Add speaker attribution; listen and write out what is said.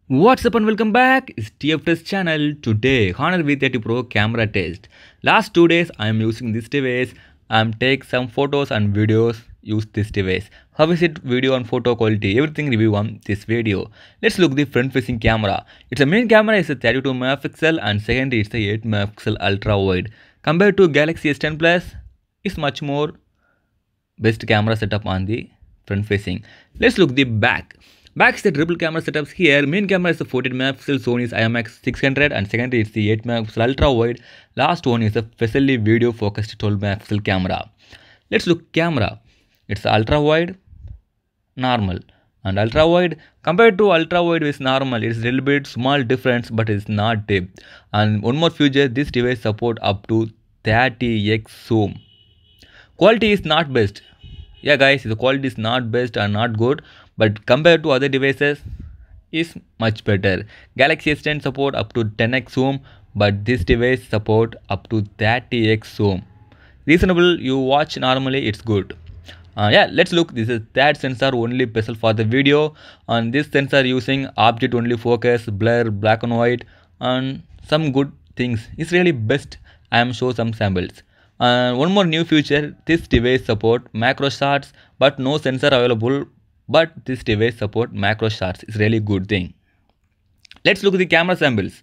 Speaker 1: What's up and welcome back, it's TF Test channel. Today Honor V30 Pro camera test. Last 2 days I am using this device. I'm take some photos and videos use this device. How is it video and photo quality? Everything review on this video. Let's look the front facing camera. Its main camera is a 32 megapixel and secondary it's a 8 megapixel ultra wide. Compared to Galaxy S10 Plus, is much more best camera setup on the front facing. Let's look the back. Back is the triple camera setups here. Main camera is the 14 megapixel Sony's IMX 600 and secondary is the 8 megapixel ultra wide. Last one is a specially video focused 12 megapixel camera. Let's look camera. It's ultra wide, normal, and ultra wide. Compared to ultra wide with normal, it's a little bit small difference, but it's not deep. And one more feature, this device support up to 30x zoom. Quality is not best. Yeah guys, the quality is not best and not good, but compared to other devices is much better. Galaxy S10 support up to 10x zoom, but this device support up to 30x zoom. Reasonable, you watch normally, it's good. Yeah, let's look. This is that sensor only special for the video, and this sensor using object only focus, blur, black and white, and some good things. It's really best. I am show some samples. One more new feature, this device support macro shots, but no sensor available, but this device support macro shots. It's really good thing. Let's look at the camera samples.